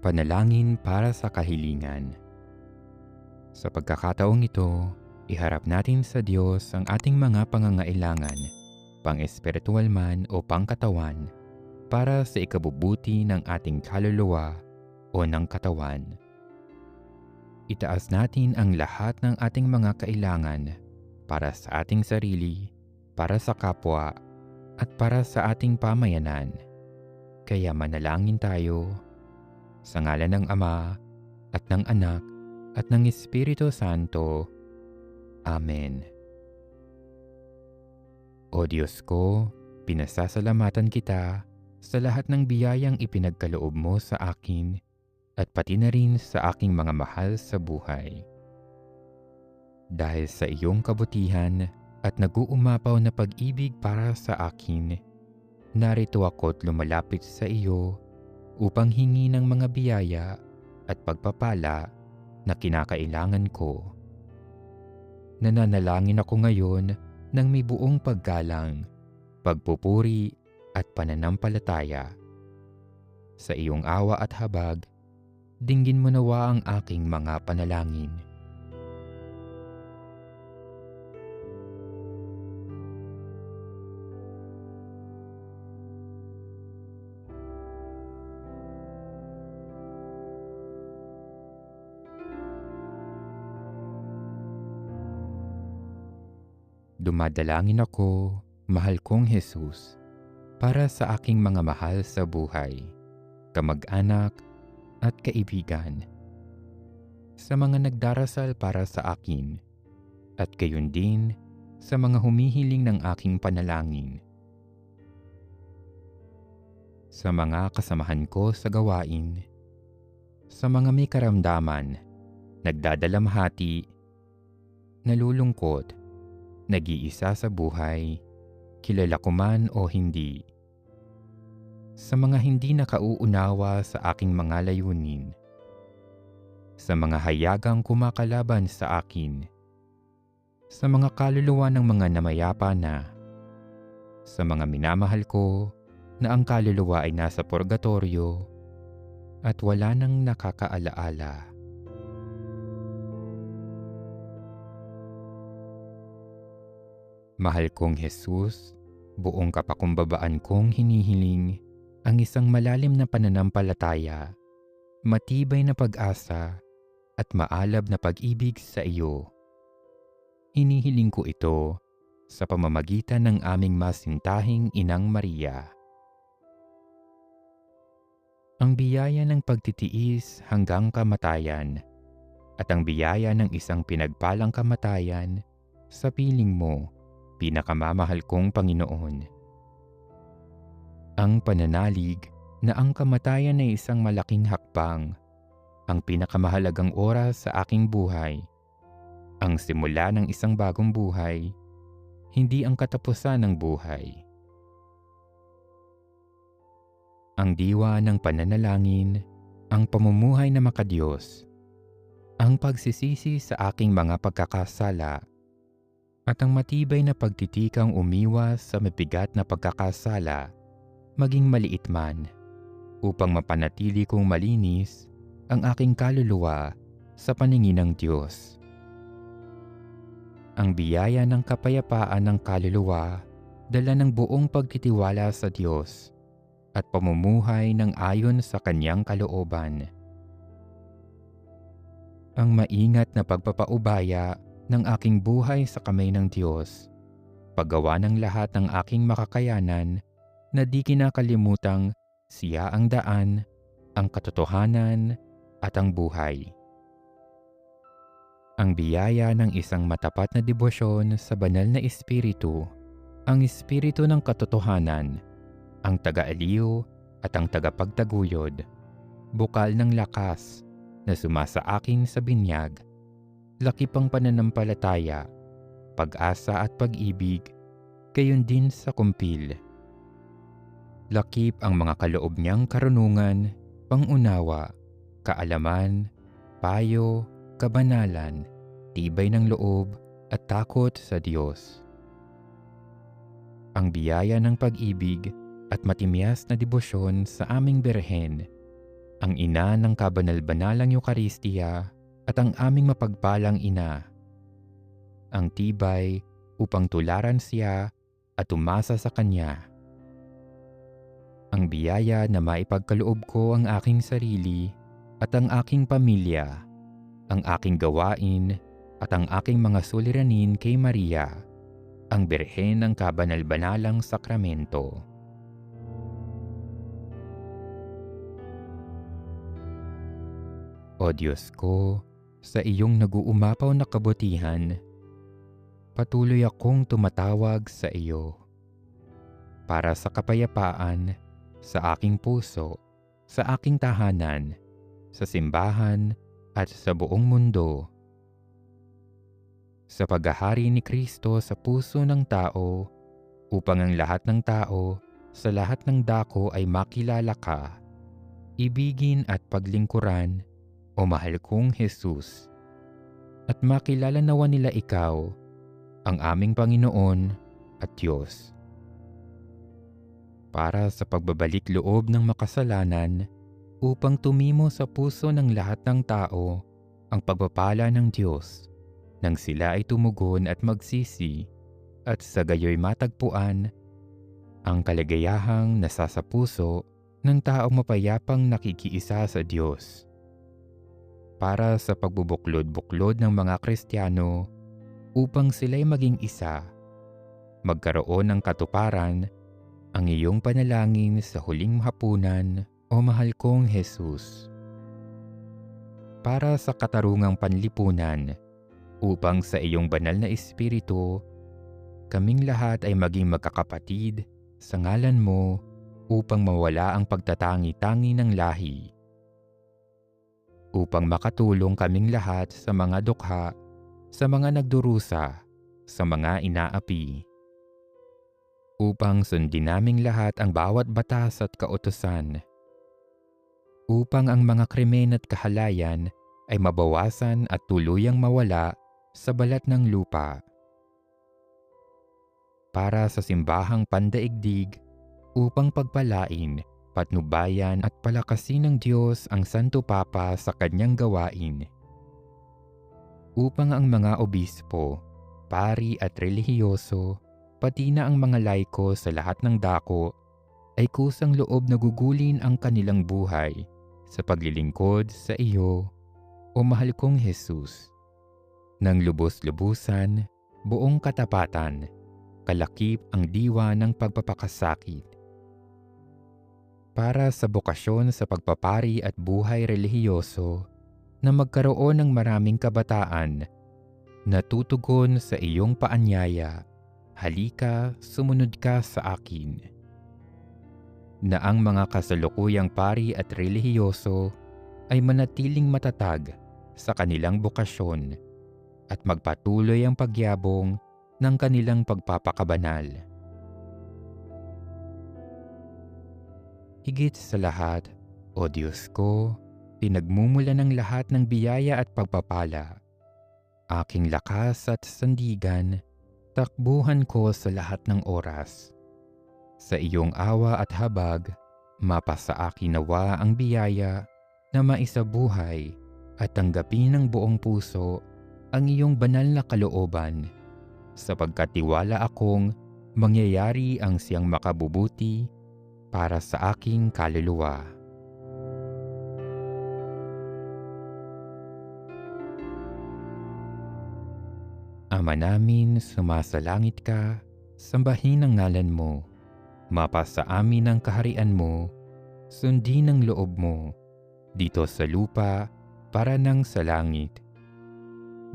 Panalangin para sa kahilingan. Sa pagkakataong ito, iharap natin sa Diyos ang ating mga pangangailangan, pang-espiritual man o pangkatawan, para sa ikabubuti ng ating kaluluwa o ng katawan. Itaas natin ang lahat ng ating mga kailangan para sa ating sarili, para sa kapwa, at para sa ating pamayanan. Kaya manalangin tayo sa ngalan ng Ama at ng Anak at ng Espiritu Santo. Amen. O Diyos ko, pinasasalamatan kita sa lahat ng biyayang ipinagkaloob mo sa akin at pati na rin sa aking mga mahal sa buhay. Dahil sa iyong kabutihan at nag-uumapaw na pag-ibig para sa akin, narito ako't lumalapit sa iyo upang hingi ng mga biyaya at pagpapala na kinakailangan ko. Nananalangin ako ngayon ng may buong paggalang, pagpupuri at pananampalataya. Sa iyong awa at habag, dinggin mo nawa ang aking mga panalangin. Dumadalangin ako, mahal kong Jesus, para sa aking mga mahal sa buhay, kamag-anak at kaibigan, sa mga nagdarasal para sa akin, at gayon din sa mga humihiling ng aking panalangin, sa mga kasamahan ko sa gawain, sa mga may karamdaman, nagdadalamhati, nalulungkot, nag-iisa sa buhay, kilala ko man o hindi. Sa mga hindi nakauunawa sa aking mga layunin. Sa mga hayagang kumakalaban sa akin. Sa mga kaluluwa ng mga namayapa na. Sa mga minamahal ko na ang kaluluwa ay nasa purgatorio at wala nang nakakaalaala. Mahal kong Jesus, buong kapakumbabaan kong hinihiling ang isang malalim na pananampalataya, matibay na pag-asa at maalab na pag-ibig sa iyo. Hinihiling ko ito sa pamamagitan ng aming masintahing Inang Maria. Ang biyaya ng pagtitiis hanggang kamatayan at ang biyaya ng isang pinagpalang kamatayan sa piling mo, pinakamamahal kong Panginoon. Ang pananalig na ang kamatayan ay isang malaking hakbang, ang pinakamahalagang oras sa aking buhay, ang simula ng isang bagong buhay, hindi ang katapusan ng buhay. Ang diwa ng pananalangin, ang pamumuhay na makadiyos, ang pagsisisi sa aking mga pagkakasala, at ang matibay na pagtitikang umiwas sa mabigat na pagkakasala, maging maliit man, upang mapanatili kong malinis ang aking kaluluwa sa paningin ng Diyos. Ang biyaya ng kapayapaan ng kaluluwa, dala ng buong pagtitiwala sa Diyos at pamumuhay ng ayon sa Kanyang kalooban. Ang maingat na pagpapaubaya ng aking buhay sa kamay ng Diyos, paggawa ng lahat ng aking makakayanan na di kinakalimutang siya ang daan, ang katotohanan at ang buhay. Ang biyaya ng isang matapat na debosyon sa banal na Espiritu, ang Espiritu ng katotohanan, ang taga-aliw at ang tagapagtaguyod, bukal ng lakas na sumasa akin sa binyag, lakip ang pananampalataya, pag-asa at pag-ibig, gayon din sa kumpil. Lakip ang mga kaloob niyang karunungan, pangunawa, kaalaman, payo, kabanalan, tibay ng loob at takot sa Diyos. Ang biyaya ng pag-ibig at matimyas na debosyon sa aming Birhen, ang ina ng kabanal-banalang Eucharistia at ang aming mapagpalang ina, ang tibay upang tularan siya at umasa sa kanya. Ang biyaya na maipagkaloob ko ang aking sarili at ang aking pamilya, ang aking gawain at ang aking mga suliranin kay Maria, ang Birhen ng kabanal-banalang sakramento. O Diyos ko, sa iyong nag-uumapaw na kabutihan, patuloy akong tumatawag sa iyo para sa kapayapaan sa aking puso, sa aking tahanan, sa simbahan at sa buong mundo. Sa paghahari ni Kristo sa puso ng tao, upang ang lahat ng tao sa lahat ng dako ay makilala ka, ibigin at paglingkuran, o mahal kong Jesus, at makilala nawa nila ikaw, ang aming Panginoon at Diyos. Para sa pagbabalik loob ng makasalanan, upang tumimo sa puso ng lahat ng tao ang pagpapala ng Diyos, nang sila ay tumugon at magsisi, at sa gayoy matagpuan ang kaligayahang nasa sa puso ng taong mapayapang nakikiisa sa Diyos. Para sa pagbubuklod-buklod ng mga Kristiyano upang sila'y maging isa, magkaroon ng katuparan ang iyong panalangin sa huling hapunan, o mahal kong Jesus. Para sa katarungang panlipunan, upang sa iyong banal na Espiritu, kaming lahat ay maging magkakapatid sa ngalan mo upang mawala ang pagtatangi-tangi ng lahi. Upang makatulong kaming lahat sa mga dukha, sa mga nagdurusa, sa mga inaapi. Upang sundin naming lahat ang bawat batas at kautusan. Upang ang mga krimen at kahalayan ay mabawasan at tuluyang mawala sa balat ng lupa. Para sa simbahang pandaigdig, upang pagpalain, patnubayan at palakasin ng Diyos ang Santo Papa sa kanyang gawain. Upang ang mga obispo, pari at relihiyoso, pati na ang mga laiko sa lahat ng dako, ay kusang loob na gugulin ang kanilang buhay sa paglilingkod sa iyo, o mahal kong Jesus, nang lubos-lubusan, buong katapatan, kalakip ang diwa ng pagpapakasakit. Para sa bokasyon sa pagpapari at buhay relihiyoso, na magkaroon ng maraming kabataan na tutugon sa iyong paanyaya, halika, sumunod ka sa akin. Na ang mga kasalukuyang pari at relihiyoso ay manatiling matatag sa kanilang bokasyon at magpatuloy ang pagyabong ng kanilang pagpapakabanal. Higit sa lahat, o Diyos ko, pinagmumula ng lahat ng biyaya at pagpapala. Aking lakas at sandigan, takbuhan ko sa lahat ng oras. Sa iyong awa at habag, mapasa akin nawa ang biyaya na maisabuhay at tanggapin ng buong puso ang iyong banal na kalooban, sapagkat tiwala akong mangyayari ang siyang makabubuti para sa aking kaluluwa. Ama namin, sumasalangit ka, sambahin ang ngalan mo. Mapasa amin ang kaharian mo, sundin ang loob mo, dito sa lupa para nang sa langit.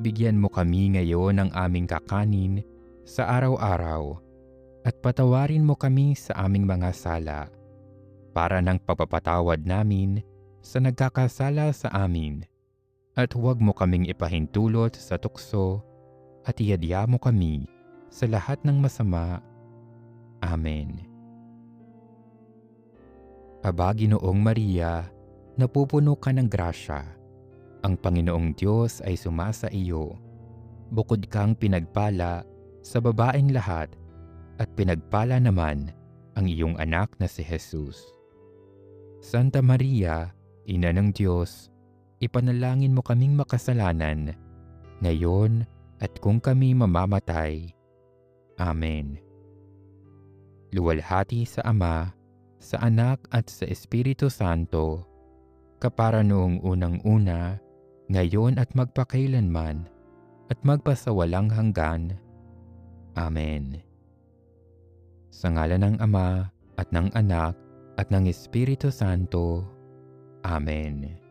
Bigyan mo kami ngayon ng aming kakanin sa araw-araw, at patawarin mo kami sa aming mga sala, para ng pagpapatawad namin sa nagkakasala sa amin. At huwag mo kaming ipahintulot sa tukso, at iadya mo kami sa lahat ng masama. Amen. Aba, Ginoong Maria, napupuno ka ng grasya. Ang Panginoong Diyos ay sumasa iyo. Bukod kang pinagpala sa babaeng lahat, at pinagpala naman ang iyong anak na si Jesus. Santa Maria, Ina ng Diyos, ipanalangin mo kaming makasalanan, ngayon at kung kami mamamatay. Amen. Luwalhati sa Ama, sa Anak at sa Espiritu Santo, kapara noong unang-una, ngayon at magpakailanman, at magpasawalang hanggan. Amen. Sa ngalan ng Ama, at ng Anak, at ng Espiritu Santo. Amen.